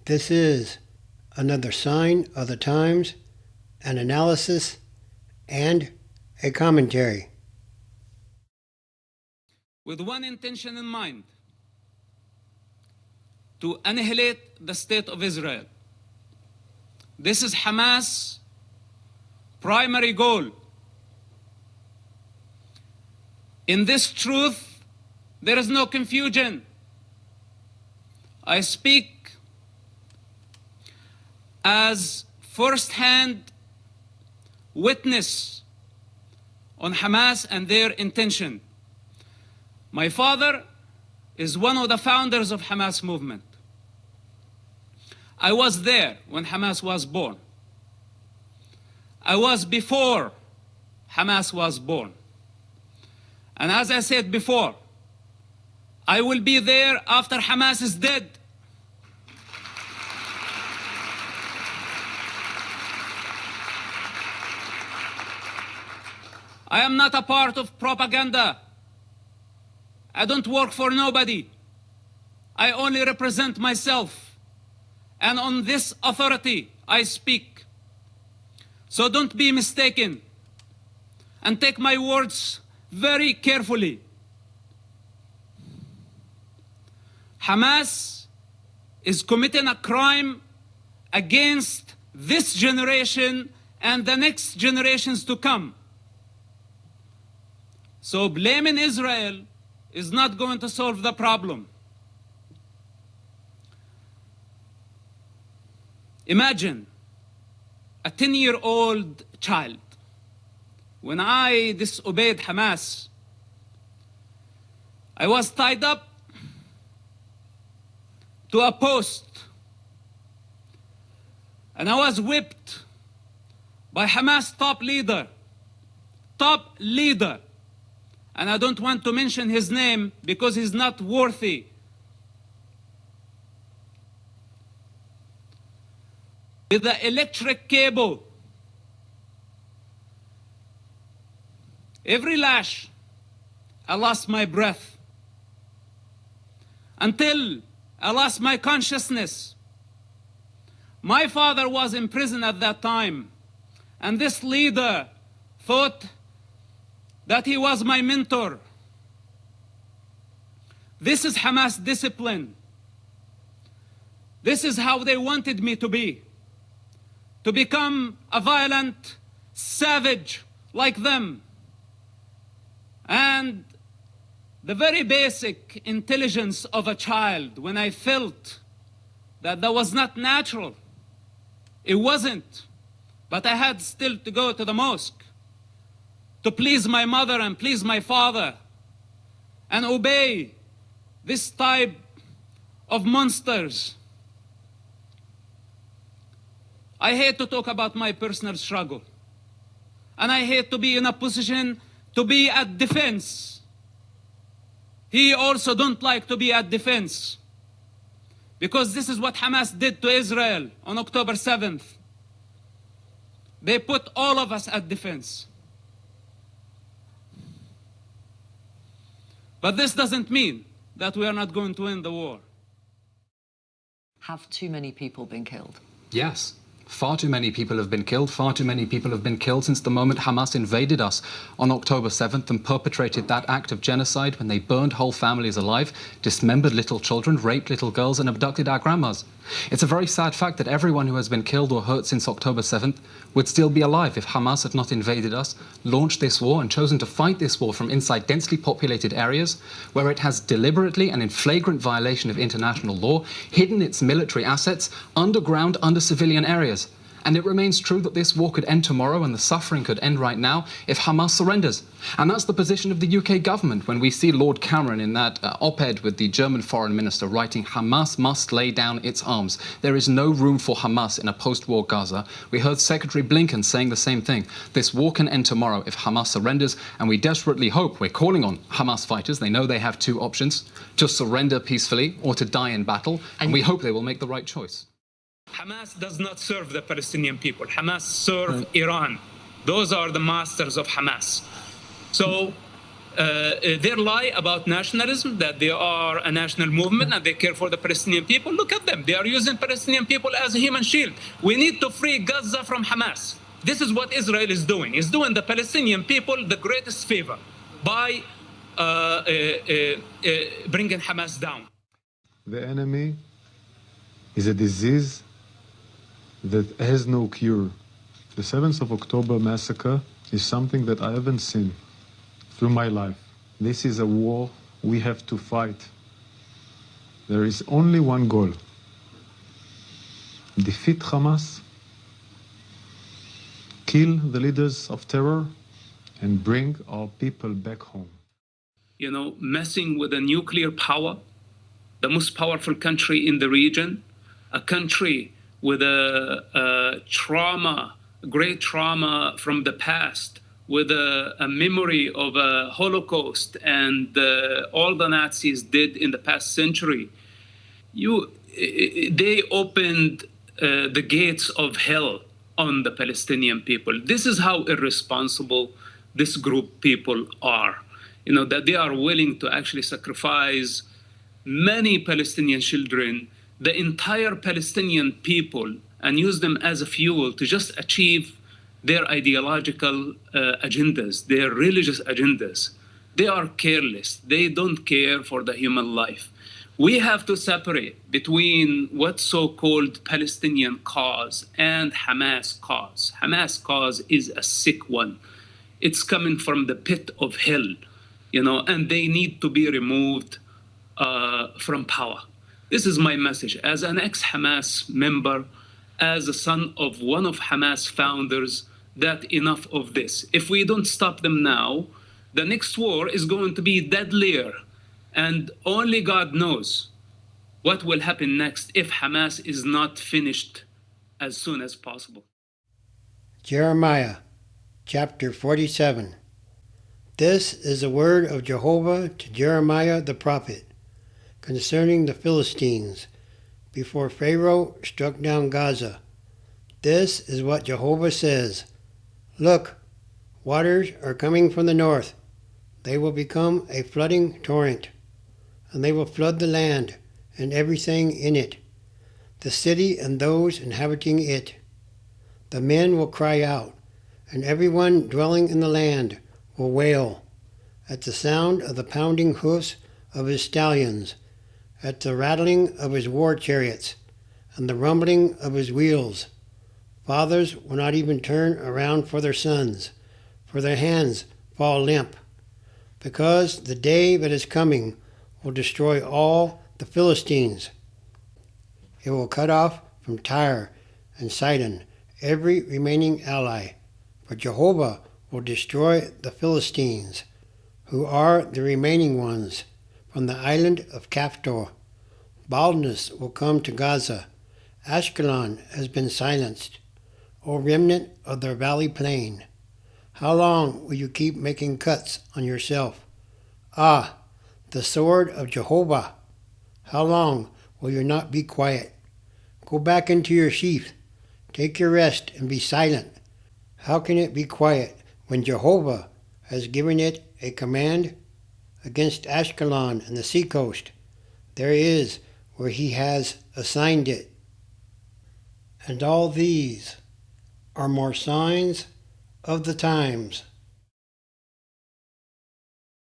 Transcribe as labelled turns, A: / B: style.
A: This is another sign of the times, an analysis, and a commentary.
B: With one intention in mind, to annihilate the state of Israel. This is Hamas' primary goal. In this truth, there is no confusion. I speak as first-hand witness on Hamas and their intention. My father is one of the founders of Hamas movement. I was there when Hamas was born. I was before Hamas was born. And as I said before, I will be there after Hamas is dead. I am not a part of propaganda. I don't work for nobody. I only represent myself. And on this authority, I speak. So don't be mistaken. And take my words very carefully. Hamas is committing a crime against this generation and the next generations to come. So blaming Israel is not going to solve the problem. Imagine a 10-year-old child. When I disobeyed Hamas, I was tied up to a post and I was whipped by Hamas top leader. And I don't want to mention his name because he's not worthy. With the electric cable. Every lash, I lost my breath. Until I lost my consciousness. My father was in prison at that time. And this leader thought that he was my mentor. This is Hamas discipline. This is how they wanted me to be. To become a violent savage like them. And the very basic intelligence of a child, when I felt that was not natural, it wasn't. But I had still to go to the mosque to please my mother and please my father and obey this type of monsters. I hate to talk about my personal struggle. And I hate to be in a position to be at defense. He also don't like to be at defense. Because this is what Hamas did to Israel on October 7th. They put all of us at defense. But this doesn't mean that we are not going to win the war.
C: Have too many people been killed?
D: Yes. Far too many people have been killed. Far too many people have been killed since the moment Hamas invaded us on October 7th and perpetrated that act of genocide when they burned whole families alive, dismembered little children, raped little girls and abducted our grandmas. It's a very sad fact that everyone who has been killed or hurt since October 7th would still be alive if Hamas had not invaded us, launched this war and chosen to fight this war from inside densely populated areas where it has deliberately and in flagrant violation of international law hidden its military assets underground under civilian areas. And it remains true that this war could end tomorrow and the suffering could end right now if Hamas surrenders. And that's the position of the UK government when we see Lord Cameron in that op-ed with the German foreign minister writing, Hamas must lay down its arms. There is no room for Hamas in a post-war Gaza. We heard Secretary Blinken saying the same thing. This war can end tomorrow if Hamas surrenders, and we desperately hope, we're calling on Hamas fighters, they know they have two options, to surrender peacefully or to die in battle, and we hope they will make the right choice.
B: Hamas does not serve the Palestinian people. Hamas serve Iran. Those are the masters of Hamas. So their lie about nationalism, that they are a national movement and they care for the Palestinian people. Look at them. They are using Palestinian people as a human shield. We need to free Gaza from Hamas. This is what Israel is doing. It's doing the Palestinian people the greatest favor by bringing Hamas down.
C: The enemy is a disease that has no cure. The 7th of October massacre is something that I haven't seen through my life. This is a war we have to fight. There is only one goal: defeat Hamas, kill the leaders of terror, and bring our people back home.
B: You know, messing with a nuclear power, the most powerful country in the region, a country with a trauma, great trauma from the past, with a memory of a Holocaust and all the Nazis did in the past century. They opened the gates of hell on the Palestinian people. This is how irresponsible this group people are. You know, that they are willing to actually sacrifice many Palestinian children, the entire Palestinian people, and use them as a fuel to just achieve their ideological agendas, their religious agendas. They are careless. They don't care for the human life. We have to separate between what's so-called Palestinian cause and Hamas cause. Hamas cause is a sick one. It's coming from the pit of hell, you know, and they need to be removed from power. This is my message as an ex-Hamas member, as a son of one of Hamas founders, that enough of this. If we don't stop them now, the next war is going to be deadlier, and only God knows what will happen next if Hamas is not finished as soon as possible.
A: Jeremiah chapter 47. This is the word of Jehovah to Jeremiah the prophet concerning the Philistines before Pharaoh struck down Gaza. This is what Jehovah says: Look, waters are coming from the north. They will become a flooding torrent, and they will flood the land and everything in it, the city and those inhabiting it. The men will cry out, and everyone dwelling in the land will wail at the sound of the pounding hoofs of his stallions, at the rattling of his war chariots, and the rumbling of his wheels. Fathers will not even turn around for their sons, for their hands fall limp, because the day that is coming will destroy all the Philistines. It will cut off from Tyre and Sidon every remaining ally, for Jehovah will destroy the Philistines, who are the remaining ones, from the island of Caphtor. Baldness will come to Gaza. Ashkelon has been silenced, O remnant of their valley plain. How long will you keep making cuts on yourself? Ah, the sword of Jehovah! How long will you not be quiet? Go back into your sheath. Take your rest and be silent. How can it be quiet when Jehovah has given it a command? Against Ashkelon and the seacoast, there is where he has assigned it. And all these are more signs of the times.